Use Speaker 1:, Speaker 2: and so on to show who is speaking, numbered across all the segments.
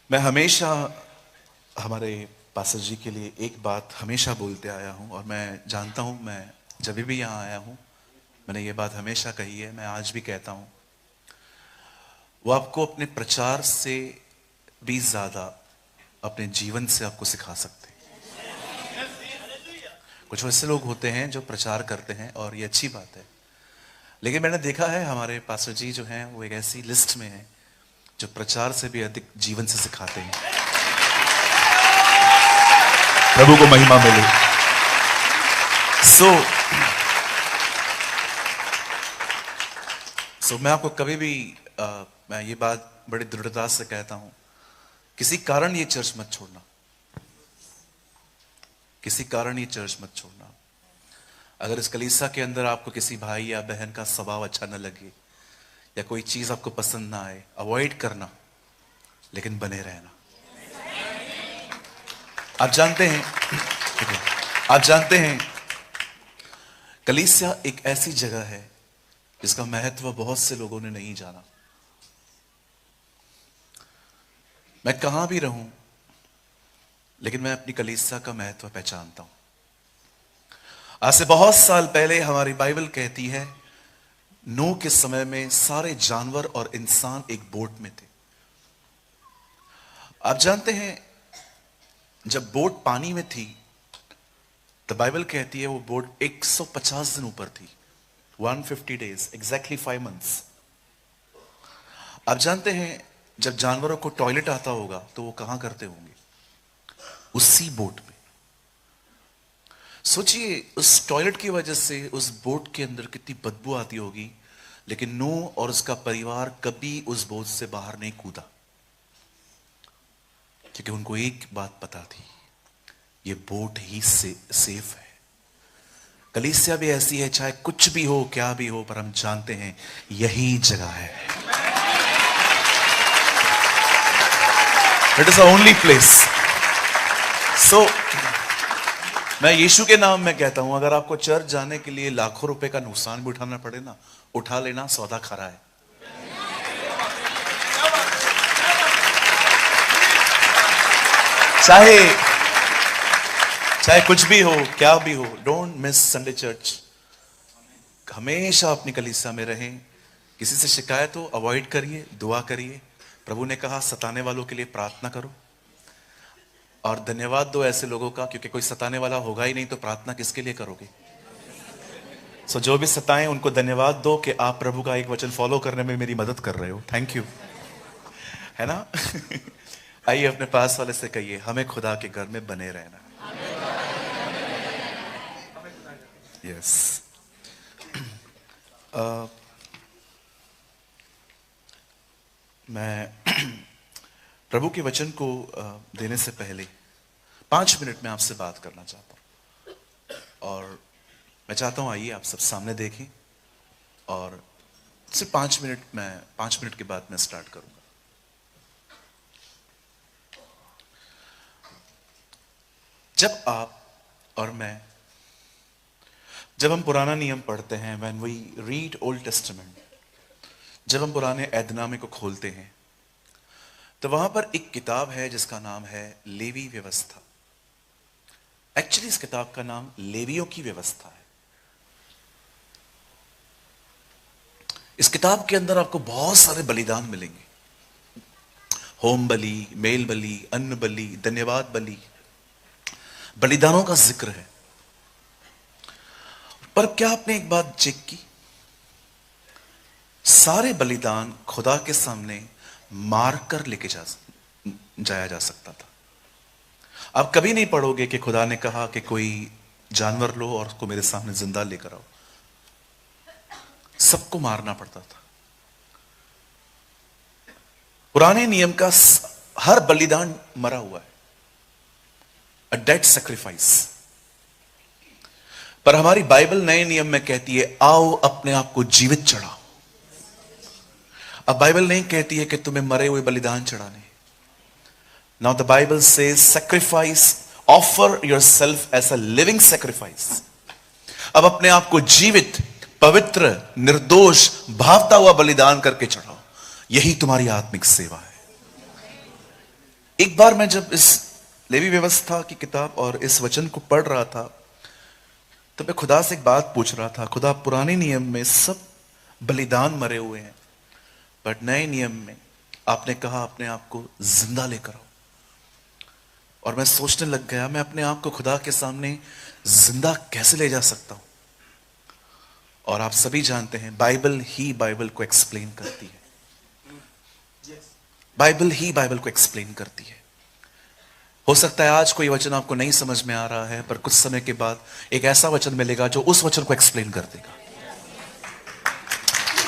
Speaker 1: मैं हमेशा हमारे पास्टर जी के लिए एक बात हमेशा बोलते आया हूं और मैं जानता हूं, मैं जब भी यहां आया हूं मैंने ये बात हमेशा कही है, मैं आज भी कहता हूं। वो आपको अपने प्रचार से भी ज्यादा अपने जीवन से आपको सिखा सकते हैं। कुछ ऐसे लोग होते हैं जो प्रचार करते हैं और ये अच्छी बात है, लेकिन मैंने देखा है हमारे पास्टर जी जो हैं वो एक ऐसी लिस्ट में है जो प्रचार से भी अधिक जीवन से सिखाते हैं। प्रभु को महिमा मिले। सो मैं आपको कभी भी मैं ये बात बड़ी दृढ़ता से कहता हूं, किसी कारण ये चर्च मत छोड़ना, किसी कारण ये चर्च मत छोड़ना। अगर इस कलीसिया के अंदर आपको किसी भाई या बहन का स्वभाव अच्छा न लगे या कोई चीज आपको पसंद ना आए, अवॉइड करना, लेकिन बने रहना। आप जानते हैं कलीसिया एक ऐसी जगह है जिसका महत्व बहुत से लोगों ने नहीं जाना। मैं कहां भी रहूं, लेकिन मैं अपनी कलीसिया का महत्व पहचानता हूं। आज से बहुत साल पहले हमारी बाइबल कहती है, नूह के समय में सारे जानवर और इंसान एक बोट में थे। आप जानते हैं जब बोट पानी में थी तो बाइबल कहती है वो बोट 150 दिन ऊपर थी, 150 डेज, एग्जैक्टली 5 मंथ्स। आप जानते हैं जब जानवरों को टॉयलेट आता होगा तो वो कहां करते होंगे? उसी बोट में। सोचिए उस टॉयलेट की वजह से उस बोट के अंदर कितनी बदबू आती होगी, लेकिन नूह और उसका परिवार कभी उस बोट से बाहर नहीं कूदा, क्योंकि उनको एक बात पता थी, ये बोट ही सेफ है। कलीसिया भी ऐसी है, चाहे कुछ भी हो क्या भी हो, पर हम जानते हैं यही जगह है। It is the only place. So मैं यीशु के नाम में कहता हूं, अगर आपको चर्च जाने के लिए लाखों रुपए का नुकसान भी उठाना पड़े ना, उठा लेना, सौदा खरा है। चाहे कुछ भी हो क्या भी हो, डोंट मिस संडे चर्च। हमेशा अपनी कलीसिया में रहें। किसी से शिकायत हो अवॉइड करिए, दुआ करिए। प्रभु ने कहा सताने वालों के लिए प्रार्थना करो और धन्यवाद दो ऐसे लोगों का, क्योंकि कोई सताने वाला होगा ही नहीं तो प्रार्थना किसके लिए करोगे? सो जो भी सताएं उनको धन्यवाद दो कि आप प्रभु का एक वचन फॉलो करने में मेरी मदद कर रहे हो। थैंक यू, है ना? आइए अपने पास वाले से कहिए, हमें खुदा के घर में बने रहना। यस। मैं प्रभु के वचन को देने से पहले 5 मिनट में आपसे बात करना चाहता हूं, और मैं चाहता हूं आइए आप सब सामने देखें, और सिर्फ 5 मिनट के बाद मैं स्टार्ट करूंगा। जब आप और मैं, जब हम पुराना नियम पढ़ते हैं, when we read Old Testament, जब हम पुराने ऐदनामे को खोलते हैं तो वहां पर एक किताब है जिसका नाम है लेवी व्यवस्था। एक्चुअली इस किताब का नाम लेवियों की व्यवस्था है। इस किताब के अंदर आपको बहुत सारे बलिदान मिलेंगे, होम बलि, मेल बलि, अन्न बलि, धन्यवाद बलि, बलिदानों का जिक्र है। पर क्या आपने एक बात चेक की? सारे बलिदान खुदा के सामने मारकर लेके जाया जा सकता था। आप कभी नहीं पढ़ोगे कि खुदा ने कहा कि कोई जानवर लो और उसको मेरे सामने जिंदा लेकर आओ। सबको मारना पड़ता था। पुराने नियम का हर बलिदान मरा हुआ है, अ डेड सैक्रिफाइस। पर हमारी बाइबल नए नियम में कहती है, आओ अपने आप को जीवित चढ़ाओ। अब बाइबल नहीं कहती है कि तुम्हें मरे हुए बलिदान चढ़ाने। Now the Bible says sacrifice, offer yourself as a living sacrifice. अब अपने आप को जीवित, पवित्र, निर्दोष, भावता हुआ बलिदान करके चढ़ाओ। यही तुम्हारी आत्मिक सेवा है। एक बार मैं जब इस लेवी व्यवस्था की किताब और इस वचन को पढ़ रहा था, तो मैं खुदा से एक बात पूछ रहा था, खुदा पुराने नियम में सब बलिदान मरे हुए हैं, बट नए नियम में आपने कहा अपने आप को जिंदा लेकर आओ। और मैं सोचने लग गया, मैं अपने आप को खुदा के सामने जिंदा कैसे ले जा सकता हूं। और आप सभी जानते हैं बाइबल ही बाइबल को एक्सप्लेन करती है, बाइबल ही बाइबल को एक्सप्लेन करती है। हो सकता है आज कोई वचन आपको नहीं समझ में आ रहा है, पर कुछ समय के बाद एक ऐसा वचन मिलेगा जो उस वचन को एक्सप्लेन कर देगा।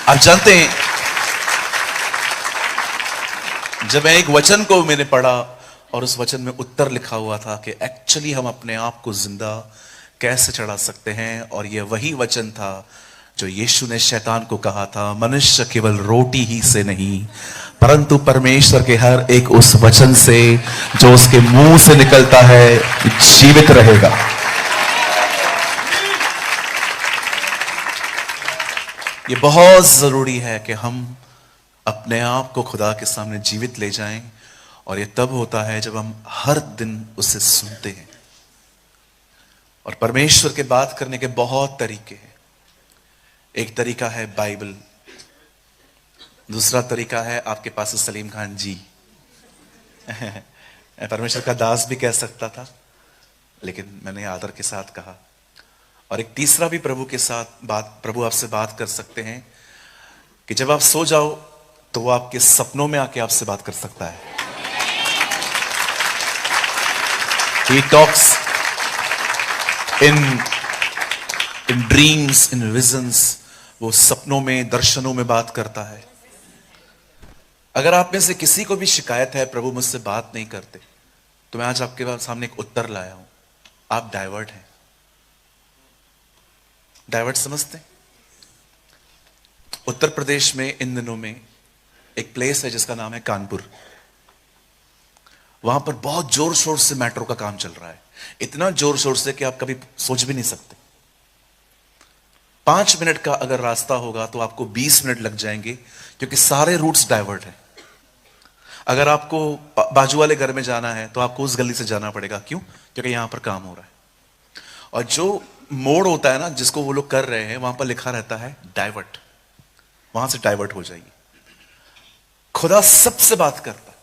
Speaker 1: आप जानते हैं, जब मैं एक वचन को मैंने पढ़ा और उस वचन में उत्तर लिखा हुआ था कि एक्चुअली हम अपने आप को जिंदा कैसे चढ़ा सकते हैं, और यह वही वचन था जो यीशु ने शैतान को कहा था, मनुष्य केवल रोटी ही से नहीं परंतु परमेश्वर के हर एक उस वचन से जो उसके मुंह से निकलता है जीवित रहेगा। ये बहुत जरूरी है कि हम अपने आप को खुदा के सामने जीवित ले जाएं, और ये तब होता है जब हम हर दिन उससे सुनते हैं। और परमेश्वर के बात करने के बहुत तरीके हैं। एक तरीका है बाइबल, दूसरा तरीका है आपके पास सलीम खान जी परमेश्वर का दास भी कह सकता था, लेकिन मैंने आदर के साथ कहा। और एक तीसरा भी प्रभु के साथ प्रभु आपसे बात कर सकते हैं कि जब आप सो जाओ तो वो आपके सपनों में आके आपसे बात कर सकता है। He talks in dreams, in visions, वो सपनों में, दर्शनों में बात करता है। अगर आप में से किसी को भी शिकायत है प्रभु मुझसे बात नहीं करते, तो मैं आज आपके सामने एक उत्तर लाया हूं, आप डाइवर्ट हैं। डाइवर्ट समझते हैं? उत्तर प्रदेश में इन दिनों में एक प्लेस है जिसका नाम है कानपुर। वहां पर बहुत जोर शोर से मेट्रो का काम चल रहा है, इतना जोर शोर से कि आप कभी सोच भी नहीं सकते। 5 मिनट का अगर रास्ता होगा तो आपको 20 मिनट लग जाएंगे, क्योंकि सारे रूट्स डाइवर्ट हैं। अगर आपको बाजू वाले घर में जाना है तो आपको उस गली से जाना पड़ेगा। क्यों? क्योंकि यहां पर काम हो रहा है। और जो मोड़ होता है ना जिसको वो लोग कर रहे हैं, वहां पर लिखा रहता है डाइवर्ट, वहां से डाइवर्ट हो जाइए। खुदा सबसे बात करता है।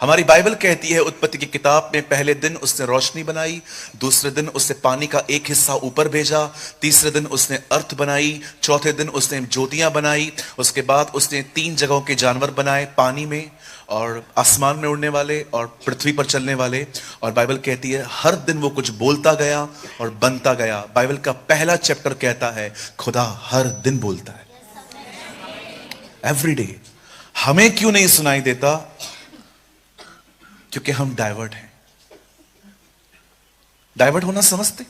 Speaker 1: हमारी बाइबल कहती है उत्पत्ति की किताब में, पहले दिन उसने रोशनी बनाई, दूसरे दिन उसने पानी का एक हिस्सा ऊपर भेजा, तीसरे दिन उसने अर्थ बनाई, चौथे दिन उसने ज्योतियां बनाई। उसके बाद उसने 3 जगहों के जानवर बनाए, पानी में और आसमान में उड़ने वाले और पृथ्वी पर चलने वाले। और बाइबल कहती है हर दिन वो कुछ बोलता गया और बनता गया। बाइबल का पहला चैप्टर कहता है खुदा हर दिन बोलता है, एवरी डे। हमें क्यों नहीं सुनाई देता? क्योंकि हम डाइवर्ट हैं। डाइवर्ट होना समझते?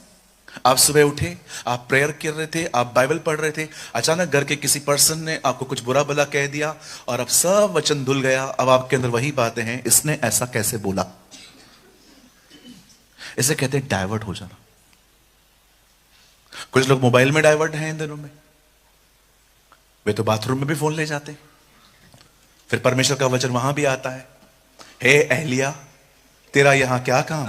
Speaker 1: आप सुबह उठे, आप प्रेयर कर रहे थे, आप बाइबल पढ़ रहे थे, अचानक घर के किसी पर्सन ने आपको कुछ बुरा भला कह दिया और अब सब वचन धुल गया। अब आपके अंदर वही बातें हैं, इसने ऐसा कैसे बोला। इसे कहते हैं डाइवर्ट हो जाना। कुछ लोग मोबाइल में डाइवर्ट हैं इन दिनों में, वे तो बाथरूम में भी फोन ले जाते हैं। फिर परमेश्वर का वचन वहां भी आता है, हे एहलिया तेरा यहां क्या काम।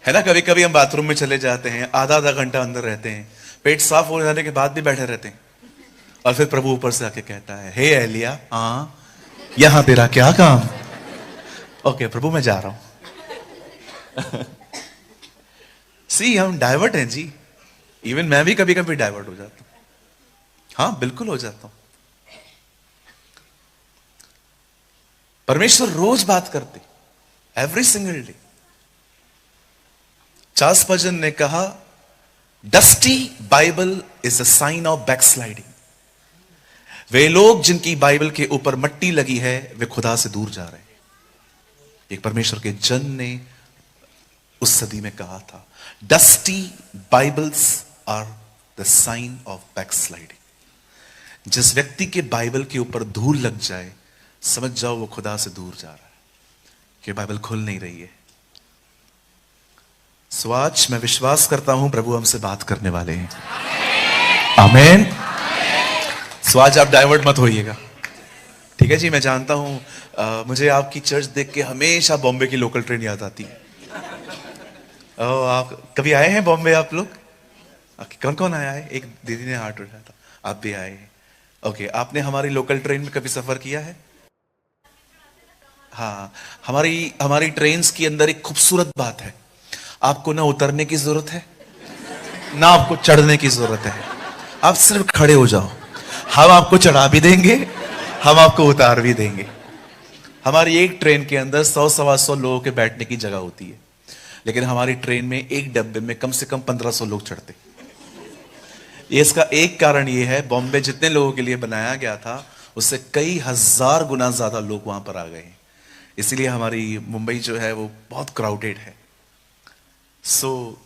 Speaker 1: है ना, कभी कभी हम बाथरूम में चले जाते हैं, आधा आधा घंटा अंदर रहते हैं, पेट साफ हो जाने के बाद भी बैठे रहते हैं, और फिर प्रभु ऊपर से आके कहता है हे एहलिया, हाँ यहां तेरा क्या काम। ओके प्रभु मैं जा रहा हूं। सी हम डाइवर्ट हैं जी। इवन मैं भी कभी कभी डाइवर्ट हो जाता हूं। हाँ बिल्कुल हो जाता हूं। परमेश्वर रोज बात करते, every single day. Charles Spurgeon ने कहा dusty Bible is a sign of backsliding. वे लोग जिनकी बाइबल के ऊपर मट्टी लगी है वे खुदा से दूर जा रहे हैं। एक परमेश्वर के जन ने उस सदी में कहा था dusty Bibles are the sign of backsliding. जिस व्यक्ति के बाइबल के ऊपर धूल लग जाए समझ जाओ वो खुदा से दूर जा रहा है, कि बाइबल खुल नहीं रही है। सो आज मैं विश्वास करता हूं प्रभु हमसे बात करने वाले हैं। आमेन। सो आज आप डाइवर्ट मत होइएगा, ठीक है जी। मैं जानता हूं मुझे आपकी चर्च देख के हमेशा बॉम्बे की लोकल ट्रेन याद आती है। आप कभी आए हैं बॉम्बे आप लोग? कौन कौन आया है? एक दीदी ने हाथ उठाया था, आप भी आए हैं। ओके, आपने हमारी लोकल ट्रेन में कभी सफर किया है? हाँ, हमारी हमारी ट्रेन्स के अंदर एक खूबसूरत बात है, आपको ना उतरने की जरूरत है ना आपको चढ़ने की जरूरत है। आप सिर्फ खड़े हो जाओ, हम आपको चढ़ा भी देंगे, हम आपको उतार भी देंगे। हमारी एक ट्रेन के अंदर 100-125 लोगों के बैठने की जगह होती है, लेकिन हमारी ट्रेन में एक डब्बे में कम से कम 1500 लोग चढ़ते। ये इसका एक कारण ये है, बॉम्बे जितने लोगों के लिए बनाया गया था उससे कई हजार गुना ज्यादा लोग वहां पर आ गए हैं, इसीलिए हमारी मुंबई जो है वो बहुत क्राउडेड है।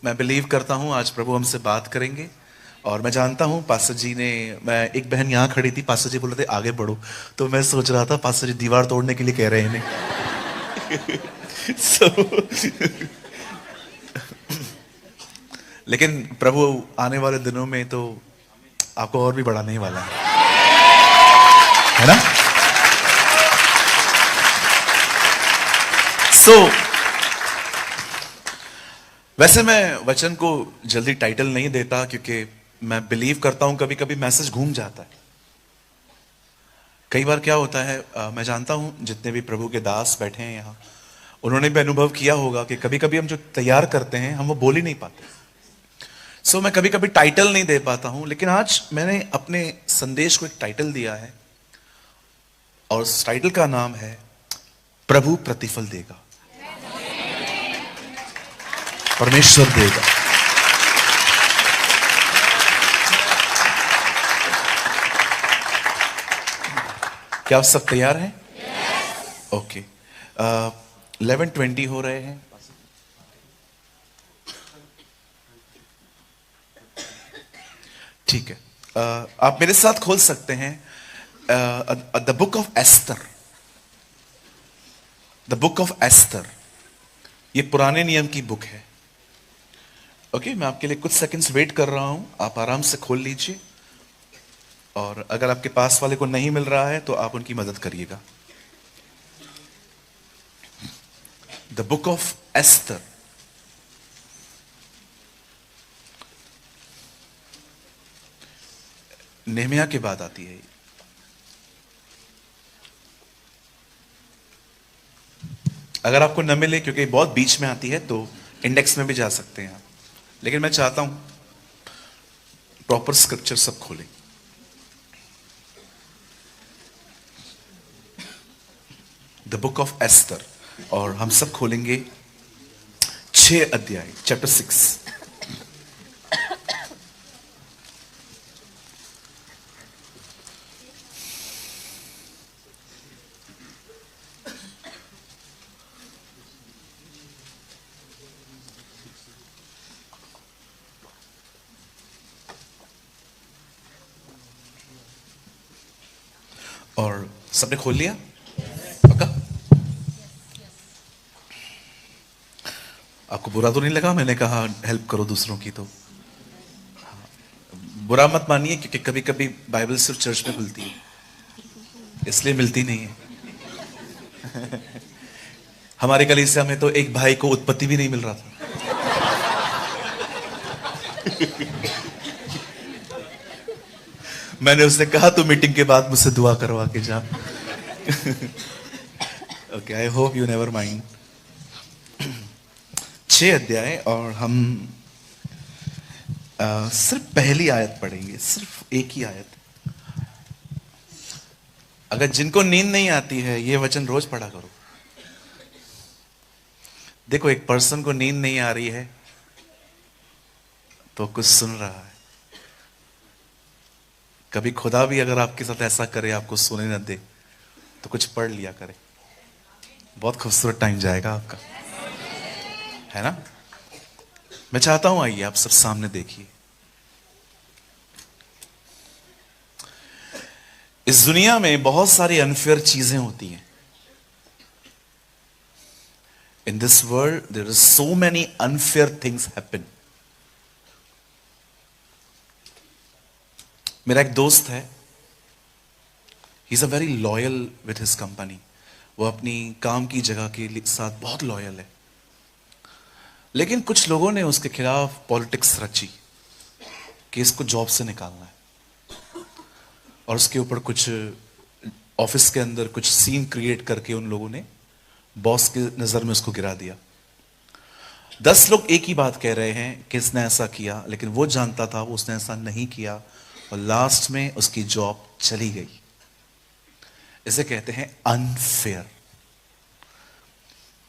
Speaker 1: मैं बिलीव करता हूं आज प्रभु हमसे बात करेंगे। और मैं जानता हूं पास्टर जी ने, मैं एक बहन यहां खड़ी थी, पास्टर जी बोल रहे थे आगे बढ़ो, तो मैं सोच रहा था पास्टर जी दीवार तोड़ने के लिए कह रहे हैं इन्हें। लेकिन प्रभु आने वाले दिनों में तो आपको और भी बढ़ाने वाला है ना? वैसे मैं वचन को जल्दी टाइटल नहीं देता, क्योंकि मैं बिलीव करता हूं कभी कभी मैसेज घूम जाता है। कई बार क्या होता है, मैं जानता हूं जितने भी प्रभु के दास बैठे हैं यहां, उन्होंने भी अनुभव किया होगा कि कभी कभी हम जो तैयार करते हैं हम वो बोल ही नहीं पाते। मैं कभी कभी टाइटल नहीं दे पाता हूं, लेकिन आज मैंने अपने संदेश को एक टाइटल दिया है, और उस टाइटल का नाम है प्रभु प्रतिफल देगा, परमेश्वर देगा। क्या आप सब तैयार हैं? ओके, 11:20 हो रहे हैं। ठीक है, आप मेरे साथ खोल सकते हैं the book of Esther. The book of Esther, ये पुराने नियम की बुक है। ओके, मैं आपके लिए कुछ सेकंड्स वेट कर रहा हूं, आप आराम से खोल लीजिए, और अगर आपके पास वाले को नहीं मिल रहा है तो आप उनकी मदद करिएगा। The book of Esther. Nehemiah के बाद आती है। अगर आपको न मिले, क्योंकि बहुत बीच में आती है, तो इंडेक्स में भी जा सकते हैं आप, लेकिन मैं चाहता हूं प्रॉपर स्क्रिप्चर सब खोलें। द बुक ऑफ एस्तर, और हम सब खोलेंगे 6 अध्याय, चैप्टर 6। और सबने खोल लिया? पक्का? आपको बुरा तो नहीं लगा मैंने कहा हेल्प करो दूसरों की? तो बुरा मत मानिए, क्योंकि कभी कभी बाइबल सिर्फ चर्च में मिलती है, इसलिए मिलती नहीं है। हमारे कलीसिया में तो एक भाई को उत्पत्ति भी नहीं मिल रहा था। मैंने उससे कहा तू मीटिंग के बाद मुझसे दुआ करवा के जा। Okay, I hope you never mind. 6 अध्याय, और हम सिर्फ पहली आयत पढ़ेंगे, सिर्फ एक ही आयत। अगर जिनको नींद नहीं आती है, ये वचन रोज पढ़ा करो। देखो, एक पर्सन को नींद नहीं आ रही है तो कुछ सुन रहा है। कभी खुदा भी अगर आपके साथ ऐसा करे, आपको सोने न दे, तो कुछ पढ़ लिया करे, बहुत खूबसूरत टाइम जाएगा आपका, है ना? मैं चाहता हूं आइए आप सब सामने देखिए। इस दुनिया में बहुत सारी अनफेयर चीजें होती हैं, In this world, there are so many unfair things happen. मेरा एक दोस्त है, he is a very loyal with his company. वो अपनी काम की जगह के साथ बहुत लॉयल है, लेकिन कुछ लोगों ने उसके खिलाफ पॉलिटिक्स रची कि इसको जॉब से निकालना है, और उसके ऊपर कुछ ऑफिस के अंदर कुछ सीन क्रिएट करके उन लोगों ने बॉस की नजर में उसको गिरा दिया। 10 लोग एक ही बात कह रहे हैं कि इसने ऐसा किया, लेकिन वो जानता था वो उसने ऐसा नहीं किया, और लास्ट में उसकी जॉब चली गई। इसे कहते हैं अनफेयर।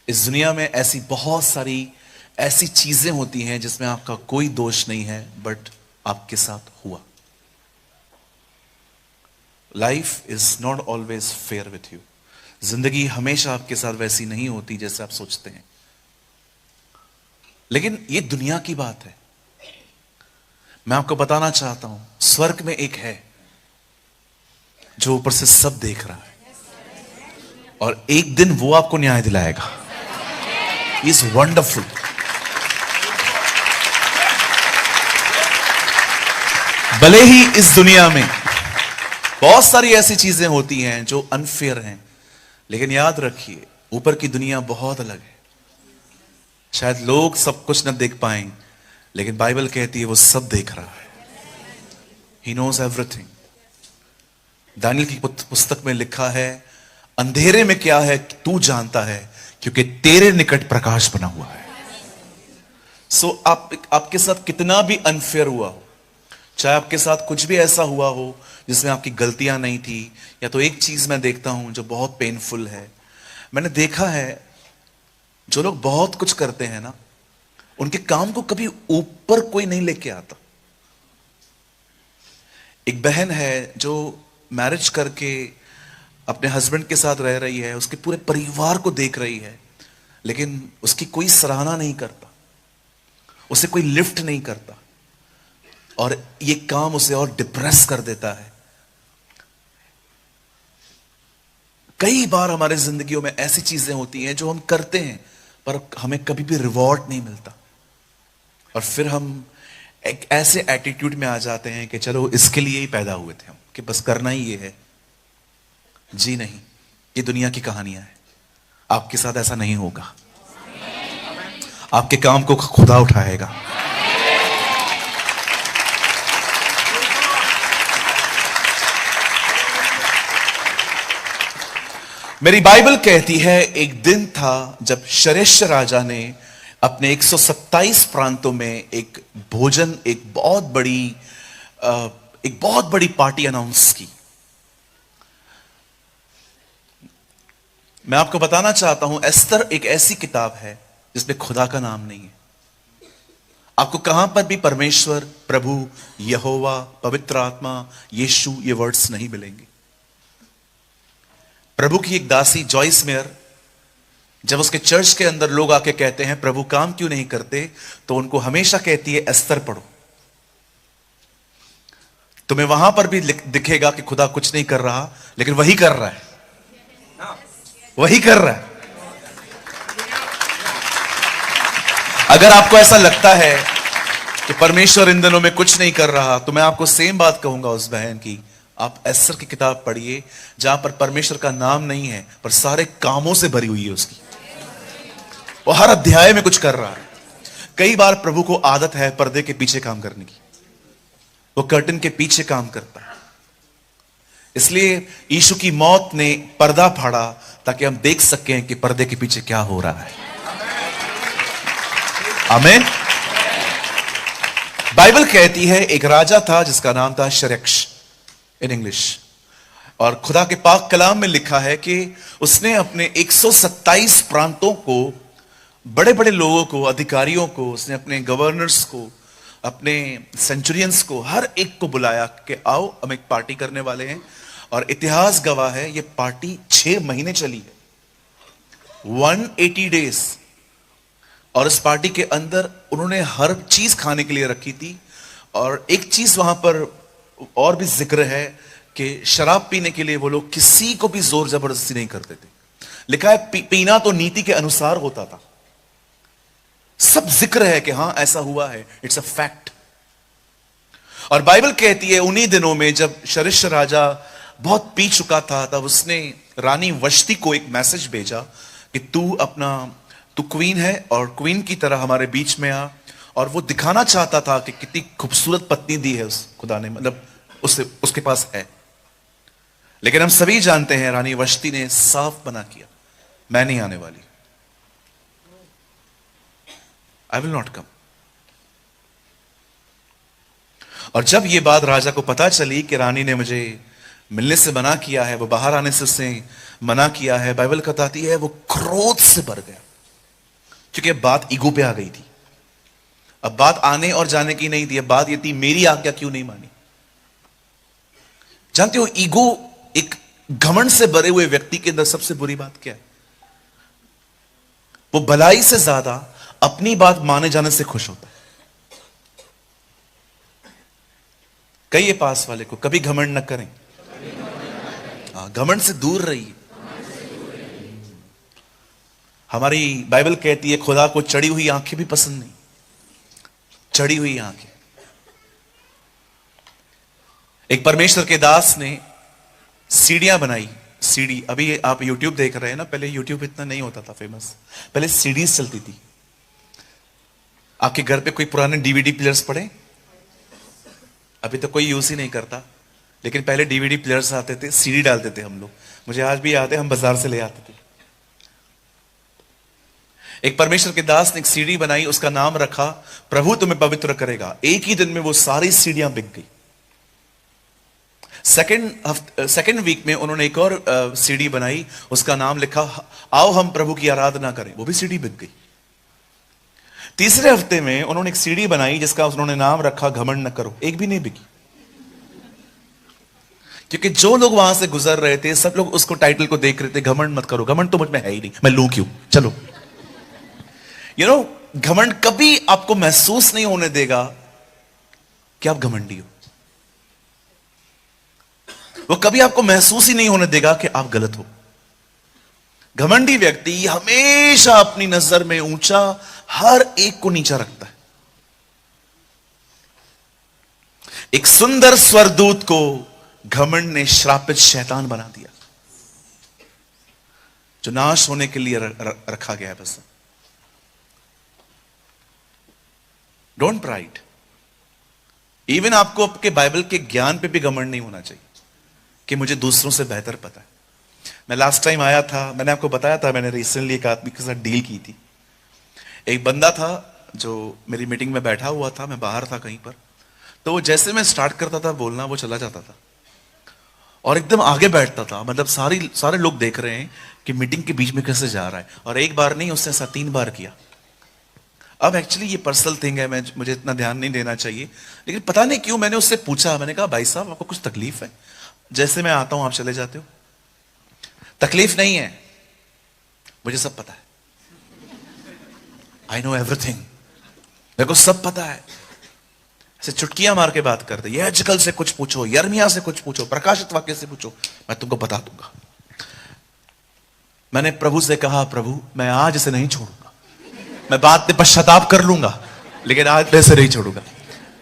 Speaker 1: इस दुनिया में ऐसी बहुत सारी ऐसी चीजें होती हैं जिसमें आपका कोई दोष नहीं है, बट आपके साथ हुआ। Life is not always fair with you. जिंदगी हमेशा आपके साथ वैसी नहीं होती जैसे आप सोचते हैं, लेकिन ये दुनिया की बात है। मैं आपको बताना चाहता हूं, स्वर्ग में एक है जो ऊपर से सब देख रहा है, और एक दिन वो आपको न्याय दिलाएगा। Is wonderful. भले ही इस दुनिया में बहुत सारी ऐसी चीजें होती हैं जो अनफेयर हैं, लेकिन याद रखिए ऊपर की दुनिया बहुत अलग है। शायद लोग सब कुछ न देख पाएं, लेकिन बाइबल कहती है वो सब देख रहा है। He knows everything. दानियल की पुस्तक में लिखा है, अंधेरे में क्या है तू जानता है, क्योंकि तेरे निकट प्रकाश बना हुआ है। सो आपके साथ कितना भी अनफेयर हुआ हो, चाहे आपके साथ कुछ भी ऐसा हुआ हो जिसमें आपकी गलतियां नहीं थी, या तो एक चीज मैं देखता हूं जो बहुत पेनफुल है। मैंने देखा है जो लोग बहुत कुछ करते हैं ना, उनके काम को कभी ऊपर कोई नहीं लेके आता। एक बहन है जो मैरिज करके अपने हस्बैंड के साथ रह रही है, उसके पूरे परिवार को देख रही है, लेकिन उसकी कोई सराहना नहीं करता, उसे कोई लिफ्ट नहीं करता, और ये काम उसे और डिप्रेस कर देता है। कई बार हमारे जिंदगियों में ऐसी चीजें होती हैं जो हम करते हैं, पर हमें कभी भी रिवॉर्ड नहीं मिलता, और फिर हम एक ऐसे एटीट्यूड में आ जाते हैं कि चलो इसके लिए ही पैदा हुए थे हम, कि बस करना ही ये है। जी नहीं, ये दुनिया की कहानियां हैं। आपके साथ ऐसा नहीं होगा। आपके काम को खुदा उठाएगा। मेरी बाइबल कहती है एक दिन था जब शरेश राजा ने अपने 127 प्रांतों में एक भोजन, एक बहुत बड़ी पार्टी अनाउंस की। मैं आपको बताना चाहता हूं, एस्तर एक ऐसी किताब है जिसमें खुदा का नाम नहीं है। आपको कहां पर भी परमेश्वर, प्रभु, यहोवा, पवित्र आत्मा, यीशु ये वर्ड्स नहीं मिलेंगे। प्रभु की एक दासी जॉइस मेयर, जब उसके चर्च के अंदर लोग आके कहते हैं प्रभु काम क्यों नहीं करते, तो उनको हमेशा कहती है एस्तर पढ़ो। तुम्हें वहां पर भी दिखेगा कि खुदा कुछ नहीं कर रहा, लेकिन वही कर रहा है, वही कर रहा है। अगर आपको ऐसा लगता है कि परमेश्वर इन दिनों में कुछ नहीं कर रहा, तो मैं आपको सेम बात कहूंगा उस बहन की। आप एस्तर की किताब पढ़िए, जहां पर परमेश्वर का नाम नहीं है, पर सारे कामों से भरी हुई है उसकी। वो हर अध्याय में कुछ कर रहा है। कई बार प्रभु को आदत है पर्दे के पीछे काम करने की, वो कर्टन के पीछे काम करता है। इसलिए यीशु की मौत ने पर्दा फाड़ा ताकि हम देख सकें कि पर्दे के पीछे क्या हो रहा है। आमीन। बाइबल कहती है एक राजा था जिसका नाम था शरेक्श इन इंग्लिश, और खुदा के पाक कलाम में लिखा है कि उसने अपने 127 प्रांतों को, बड़े बड़े लोगों को, अधिकारियों को, उसने अपने गवर्नर्स को, अपने सेंचुरियंस को, हर एक को बुलाया कि आओ हम एक पार्टी करने वाले हैं। और इतिहास गवाह है ये पार्टी 6 महीने चली है, 180 डेज। और इस पार्टी के अंदर उन्होंने हर चीज खाने के लिए रखी थी, और एक चीज वहां पर और भी जिक्र है कि शराब पीने के लिए वो लोग किसी को भी जोर जबरदस्ती नहीं करते थे। लिखा है पीना तो नीति के अनुसार होता था। सब जिक्र है कि हां ऐसा हुआ है, इट्स अ फैक्ट। और बाइबल कहती है उन्हीं दिनों में जब शरिश राजा बहुत पी चुका था, तब उसने रानी वश्ती को एक मैसेज भेजा कि तू क्वीन है और क्वीन की तरह हमारे बीच में आ। और वो दिखाना चाहता था कि कितनी खूबसूरत पत्नी दी है उस खुदा ने, मतलब उसके पास है। लेकिन हम सभी जानते हैं रानी वश्ती ने साफ मना किया, मैं नहीं आने वाली, आई विल नॉट कम। और जब यह बात राजा को पता चली कि रानी ने मुझे मिलने से मना किया है, वो बाहर आने से उसने मना किया है, बाइबल बताती है वो क्रोध से भर गया, क्योंकि अब बात ईगो पे आ गई थी। अब बात आने और जाने की नहीं थी, अब बात यह थी मेरी आज्ञा क्यों नहीं मानी। जानते हो ईगो, एक घमंड से भरे हुए व्यक्ति के अंदर सबसे बुरी बात क्या है? वो भलाई से ज्यादा अपनी बात माने जाने से खुश होता है। कहिए पास वाले को, कभी घमंड न करें, घमंड से दूर रहिए। हमारी बाइबल कहती है खुदा को चढ़ी हुई आंखें भी पसंद नहीं, चढ़ी हुई आंखें। एक परमेश्वर के दास ने सीढ़ियां बनाई, सीडी। अभी आप YouTube देख रहे हैं ना, पहले YouTube इतना नहीं होता था फेमस, पहले सीडीज चलती थी। आपके घर पे कोई पुराने डीवीडी प्लेयर्स पड़े? अभी तो कोई यूज ही नहीं करता, लेकिन पहले डीवीडी प्लेयर्स आते थे, सीडी डालते थे हम लोग। मुझे आज भी याद है, हम बाजार से ले आते थे। एक परमेश्वर के दास ने एक सीडी बनाई, उसका नाम रखा प्रभु तुम्हें पवित्र करेगा। एक ही दिन में वो सारी सीढ़ियां बिक गई। सेकेंड वीक में उन्होंने एक और सीडी बनाई, उसका नाम लिखा आओ हम प्रभु की आराधना करें, वो भी सीडी बिक गई। तीसरे हफ्ते में उन्होंने एक सीडी बनाई जिसका उन्होंने नाम रखा घमंड न करो, एक भी नहीं बिकी। क्योंकि जो लोग वहां से गुजर रहे थे सब लोग उसको टाइटल को देख रहे थे, घमंड मत करो। घमंड तो मुझ में है ही नहीं, मैं लूं क्यों, चलो। घमंड कभी आपको महसूस नहीं होने देगा कि आप घमंडी हो। वो कभी आपको महसूस ही नहीं होने देगा कि आप गलत हो। घमंडी व्यक्ति हमेशा अपनी नजर में ऊंचा, हर एक को नीचा रखता है। एक सुंदर स्वरदूत को घमंड ने श्रापित शैतान बना दिया, जो नाश होने के लिए रखा गया है। बस डोंट प्राइड। इवन आपको आपके बाइबल के ज्ञान पे भी घमंड नहीं होना चाहिए कि मुझे दूसरों से बेहतर पता है। मैं लास्ट टाइम आया था, मैंने आपको बताया था, मैंने रिसेंटली एक आदमी के साथ डील की थी। एक बंदा था जो मेरी मीटिंग में बैठा हुआ था, मैं बाहर था कहीं पर, तो वो जैसे मैं स्टार्ट करता था बोलना, वो चला जाता था और एकदम आगे बैठता था। मतलब सारे लोग देख रहे हैं कि मीटिंग के बीच में कैसे जा रहा है। और एक बार नहीं, उसने ऐसा 3 बार किया। अब एक्चुअली ये पर्सनल थिंग है, मुझे इतना ध्यान नहीं देना चाहिए, लेकिन पता नहीं क्यों मैंने उससे पूछा। मैंने कहा भाई साहब आपको कुछ तकलीफ है? जैसे मैं आता हूं आप चले जाते हो। तकलीफ नहीं है, मुझे सब पता है, आई नो एवरीथिंग, मेरे को सब पता है। ऐसे चुटकियां मार के बात करते, ये अजकल से कुछ पूछो, यर्मिया से कुछ पूछो, प्रकाशित वाक्य से पूछो, मैं तुमको बता दूंगा। मैंने प्रभु से कहा प्रभु मैं आज इसे नहीं छोड़ूंगा, मैं बाद में पश्चाताप कर लूंगा, लेकिन आज वैसे नहीं छोड़ूंगा।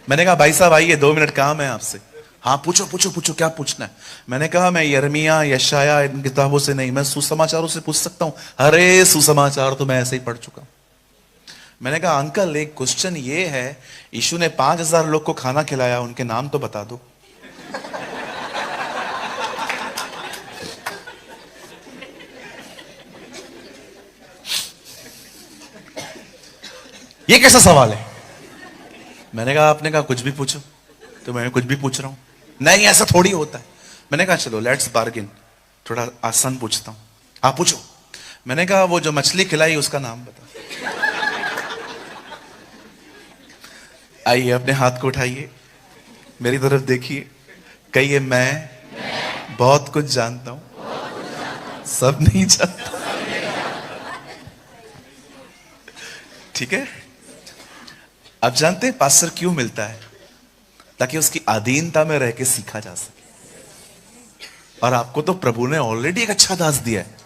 Speaker 1: मैंने कहा भाई साहब आइए, 2 मिनट काम है आपसे। हाँ पूछो पूछो पूछो, क्या पूछना है? मैंने कहा मैं यर्मिया यशाया इन किताबों से नहीं, मैं सुसमाचारों से पूछ सकता हूं। अरे सुसमाचार तो मैं ऐसे ही पढ़ चुका हूं। मैंने कहा अंकल एक क्वेश्चन ये है, यीशु ने 5000 लोग को खाना खिलाया, उनके नाम तो बता दो। ये कैसा सवाल है? मैंने कहा आपने कहा कुछ भी पूछो, तो मैं कुछ भी पूछ रहा हूं। नहीं ऐसा थोड़ी होता है। मैंने कहा चलो लेट्स बार्गिन, थोड़ा आसान पूछता हूं, आप पूछो। मैंने कहा वो जो मछली खिलाई उसका नाम बता। आइए अपने हाथ को उठाइए, मेरी तरफ देखिए, कहिए मैं बहुत कुछ जानता हूं, सब नहीं जानता। ठीक है। आप जानते हैं पास्टर क्यों मिलता है? ताकि उसकी अधीनता में रह के सीखा जा सके। और आपको तो प्रभु ने ऑलरेडी एक अच्छा दास दिया है।